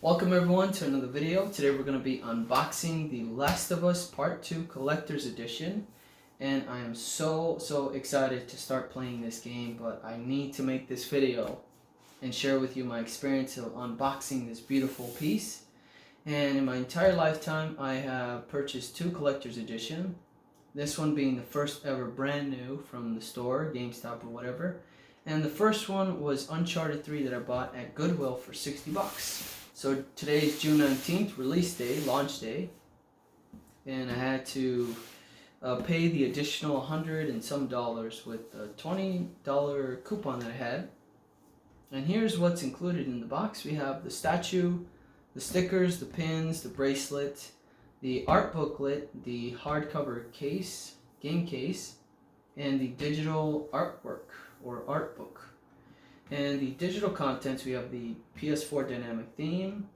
Welcome everyone to another video. Today we're going to be unboxing The Last of Us Part 2 Collector's Edition. And I am so excited to start playing this game, but I need to make this video and share with you my experience of unboxing this beautiful piece. And in my entire lifetime I have purchased 2 Collector's Edition. This one being the first ever brand new from the store, GameStop or whatever. And the first one was Uncharted 3 that I bought at Goodwill for $60. So today is June 19th, release day, launch day, and I had to pay the additional $100 and some with a $20 coupon that I had. And here's what's included in the box. We have the statue, the stickers, the pins, the bracelet, the art booklet, the hardcover case, game case, and the digital artwork or art book. And the digital contents, we have the PS4 dynamic theme,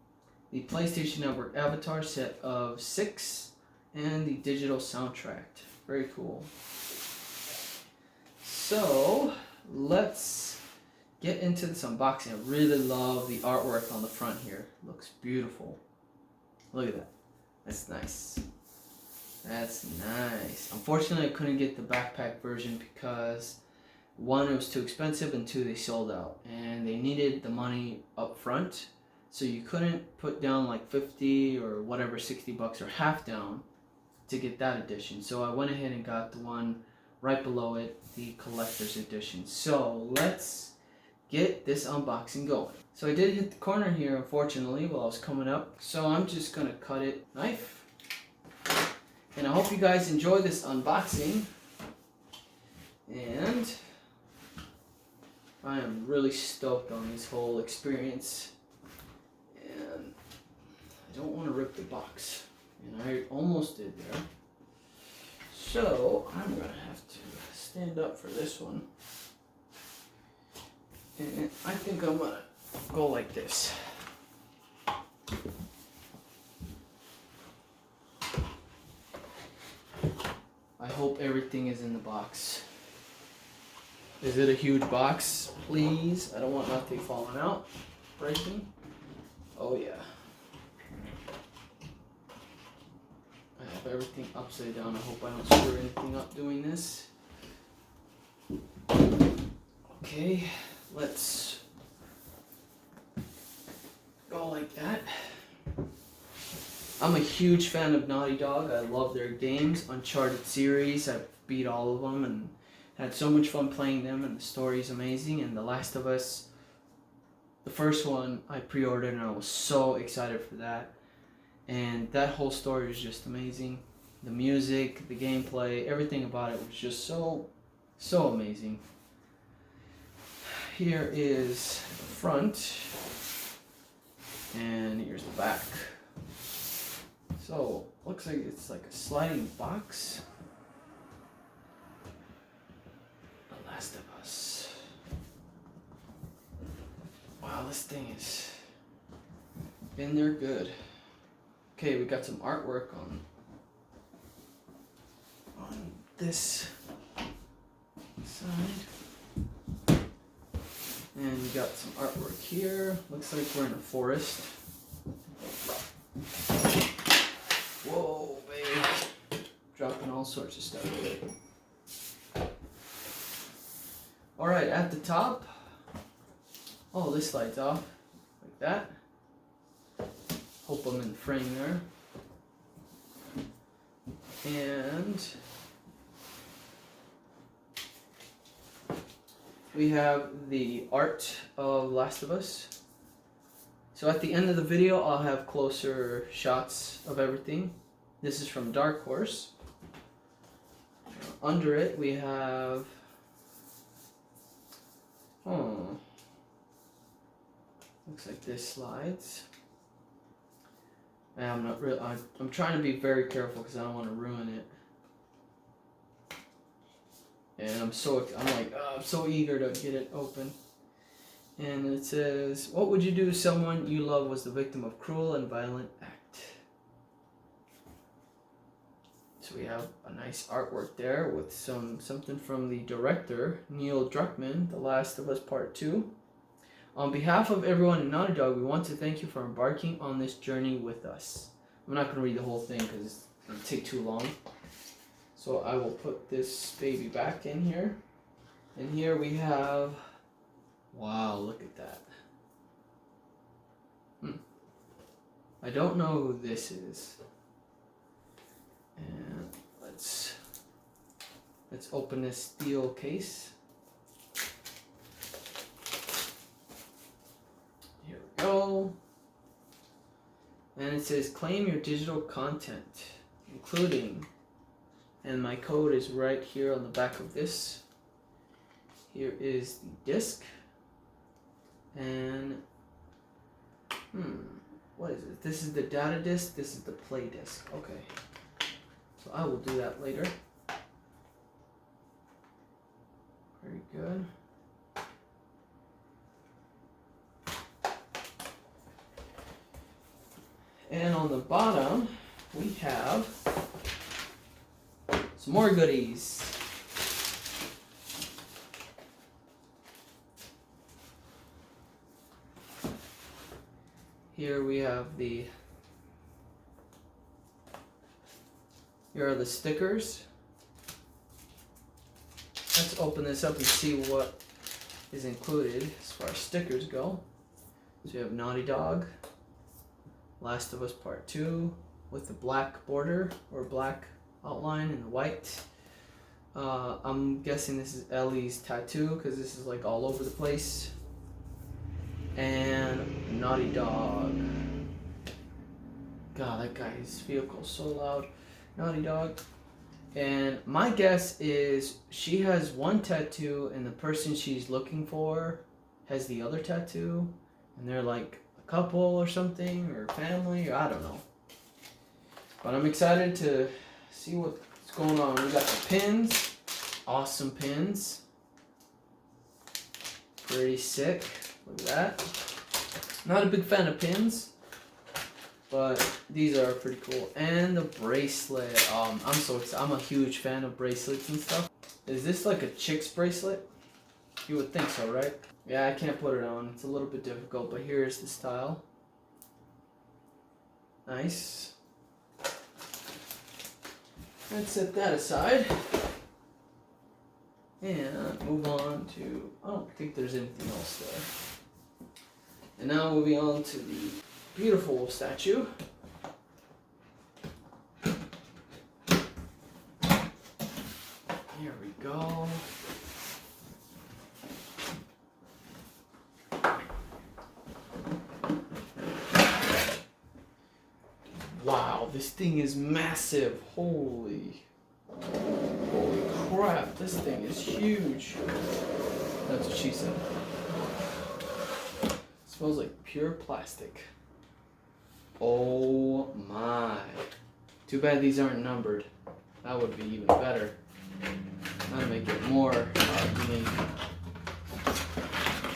the PlayStation Network avatar set of 6, and the digital soundtrack. Very cool. So let's get into this unboxing. I really love the artwork on the front here. Looks beautiful. Look at that. That's nice. That's nice. Unfortunately, I couldn't get the backpack version because 1, it was too expensive, and 2, they sold out, and they needed the money up front, so you couldn't put down like 50 or whatever, $60 or half down to get that edition. So I went ahead and got the one right below it, the collector's edition. So let's get this unboxing going. So I did hit the corner here, unfortunately, while I was coming up, so I'm just gonna cut it knife. And I hope you guys enjoy this unboxing, and I am really stoked on this whole experience, and I don't want to rip the box, and I almost did there. So I'm going to have to stand up for this one, and I think I'm going to go like this. I hope everything is in the box. Is it a huge box? Please. I don't want nothing falling out, breaking. Oh yeah. I have everything upside down. I hope I don't screw anything up doing this. Okay, let's go like that. I'm a huge fan of Naughty Dog. I love their games. Uncharted series, I've beat all of them and had so much fun playing them, and the story is amazing. And The Last of Us, the first one, I pre-ordered, and I was so excited for that. And that whole story is just amazing. The music, the gameplay, everything about it was just so amazing. Here is the front, and here's the back. So, looks like it's like a sliding box. Last of Us. Wow, this thing is in there good. Okay, we got some artwork on this side, and we got some artwork here. Looks like we're in a forest. Whoa, baby! Dropping all sorts of stuff. Alright, at the top, oh, this slides off, like that. Hope I'm in the frame there. And we have the art of Last of Us. So at the end of the video, I'll have closer shots of everything. This is from Dark Horse. Under it, we have looks like this slides. And I'm trying to be very careful because I don't want to ruin it. And I'm so eager to get it open. And it says, "What would you do if someone you love was the victim of cruel and violent act?" So we have a nice artwork there with something from the director, Neil Druckmann, The Last of Us Part 2. On behalf of everyone in Naughty Dog, we want to thank you for embarking on this journey with us. I'm not going to read the whole thing because it'll take too long. So I will put this baby back in here. And here we have... Wow, look at that. I don't know who this is. And let's open this steel case. Here we go. And it says claim your digital content, including, and my code is right here on the back of this. Here is the disc. And what is it? This is the data disc, this is the play disc. Okay. So I will do that later. Very good. And on the bottom, we have some more goodies. Here we have here are the stickers. Let's open this up and see what is included as far as stickers go. So we have Naughty Dog, Last of Us Part 2 with the black border or black outline and the white. I'm guessing this is Ellie's tattoo because this is like all over the place. And Naughty Dog. God, that guy's vehicle is so loud. Naughty Dog. And my guess is she has one tattoo and the person she's looking for has the other tattoo. And they're like a couple or something or family or I don't know. But I'm excited to see what's going on. We got the pins. Awesome pins. Pretty sick. Look at that. Not a big fan of pins, but these are pretty cool. And the bracelet. I'm so excited. I'm a huge fan of bracelets and stuff. Is this like a chick's bracelet? You would think so, right? Yeah, I can't put it on. It's a little bit difficult, but here's the style. Nice. Let's set that aside. And move on to, I don't think there's anything else there. And now moving on to the beautiful statue. Here we go. Wow, this thing is massive. Holy crap, this thing is huge. That's what she said. It smells like pure plastic. Oh my. Too bad these aren't numbered. That would be even better. That'd make it more unique.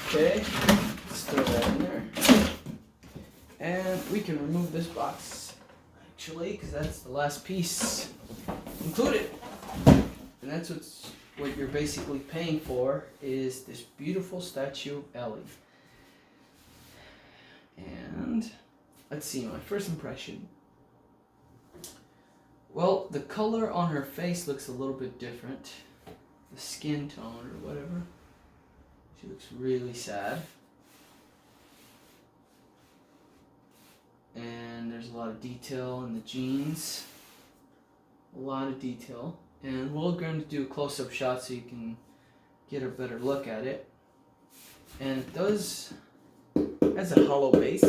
Okay, let's throw that in there. And we can remove this box, actually, because that's the last piece included. And that's what you're basically paying for is this beautiful statue of Ellie. And let's see, my first impression. Well, the color on her face looks a little bit different. The skin tone or whatever. She looks really sad. And there's a lot of detail in the jeans. A lot of detail. And we're going to do a close-up shot so you can get a better look at it. And it has a hollow base.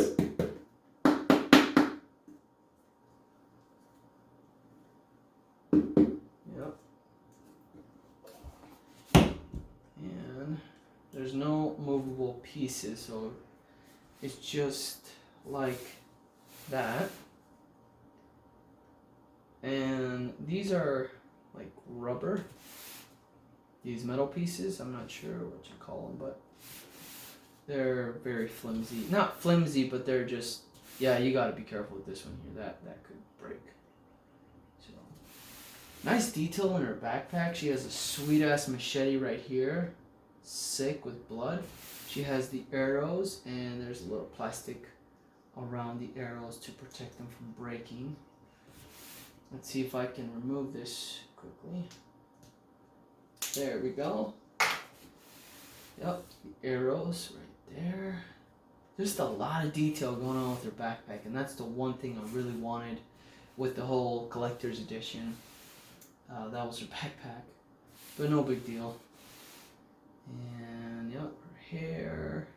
Yep. And there's no movable pieces, so it's just like that. And these are like rubber, these metal pieces. I'm not sure what you call them, but they're very flimsy. Not flimsy, but they're just, yeah, you gotta be careful with this one here. That could break. So nice detail in her backpack. She has a sweet ass machete right here, sick with blood. She has the arrows, and there's a little plastic around the arrows to protect them from breaking. Let's see if I can remove this quickly. There we go. Yep, the arrows right there. Just a lot of detail going on with her backpack, and that's the one thing I really wanted with the whole collector's edition. That was her backpack, but no big deal. And yep, her hair,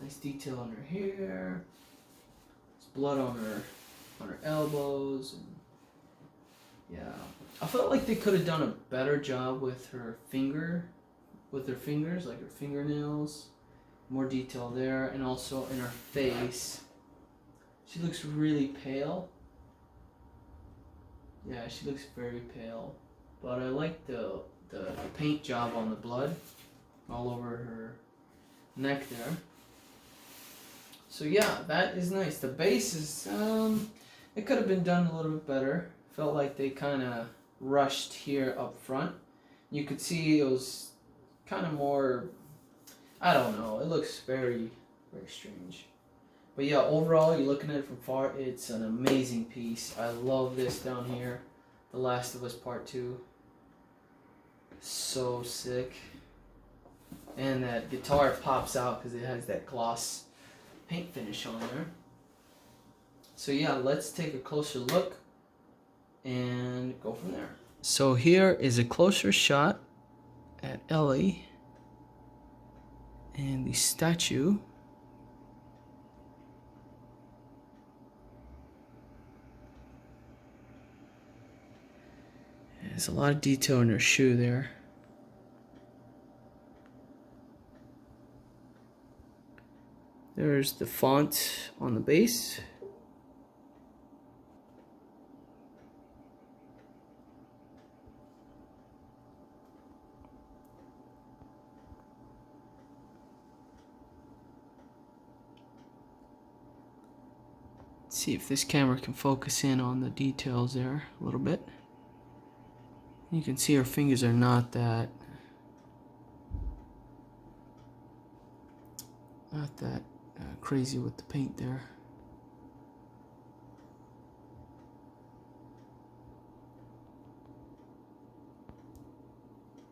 nice detail on her hair. There's blood on her elbows, and yeah, I felt like they could have done a better job with her fingers, like her fingernails. More detail there, and also in her face. She looks really pale. Yeah, she looks very pale. But I like the paint job on the blood all over her neck there. So yeah, that is nice. The base is, it could have been done a little bit better. Felt like they kind of rushed here up front. You could see it was kind of more, I don't know, it looks very, very strange. But yeah, overall, you're looking at it from far, it's an amazing piece. I love this down here, The Last of Us Part 2. So sick. And that guitar pops out because it has that gloss paint finish on there. So yeah, let's take a closer look and go from there. So here is a closer shot at Ellie and the statue. There's a lot of detail in her shoe there. There's the font on the base. Let's see if this camera can focus in on the details there a little bit. You can see her fingers are not that crazy with the paint there.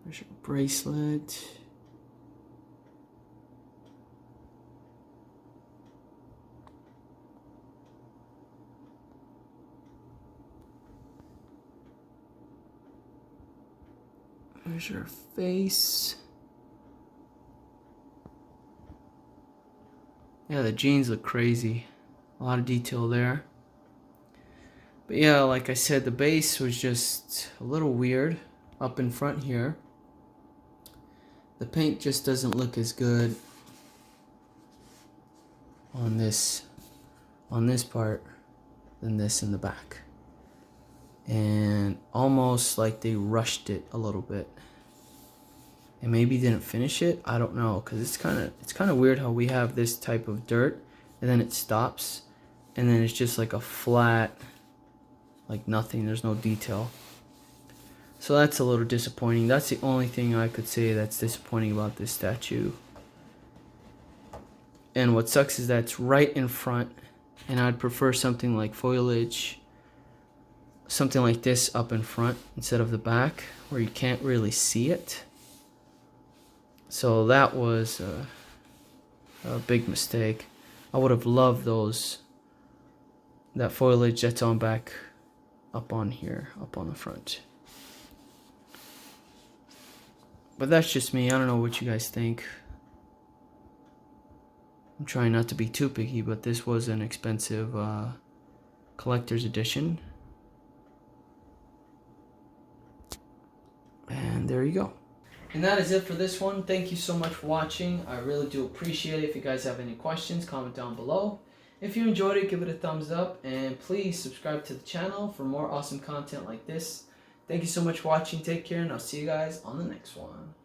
There's her bracelet. There's her face. Yeah, the jeans look crazy. A lot of detail there. But yeah, like I said, the base was just a little weird up in front here. The paint just doesn't look as good on this part than this in the back. And almost like they rushed it a little bit. And maybe didn't finish it. I don't know, because it's kind of weird how we have this type of dirt and then it stops and then it's just like a flat, like nothing. There's no detail. So that's a little disappointing. That's the only thing I could say that's disappointing about this statue. And what sucks is that it's right in front, and I'd prefer something like foliage, something like this up in front instead of the back where you can't really see it. So that was a big mistake. I would have loved that foliage that's on back up on here, up on the front. But that's just me. I don't know what you guys think. I'm trying not to be too picky, but this was an expensive collector's edition. And there you go. And that is it for this one. Thank you so much for watching. I really do appreciate it. If you guys have any questions, comment down below. If you enjoyed it, give it a thumbs up. And please subscribe to the channel for more awesome content like this. Thank you so much for watching. Take care, and I'll see you guys on the next one.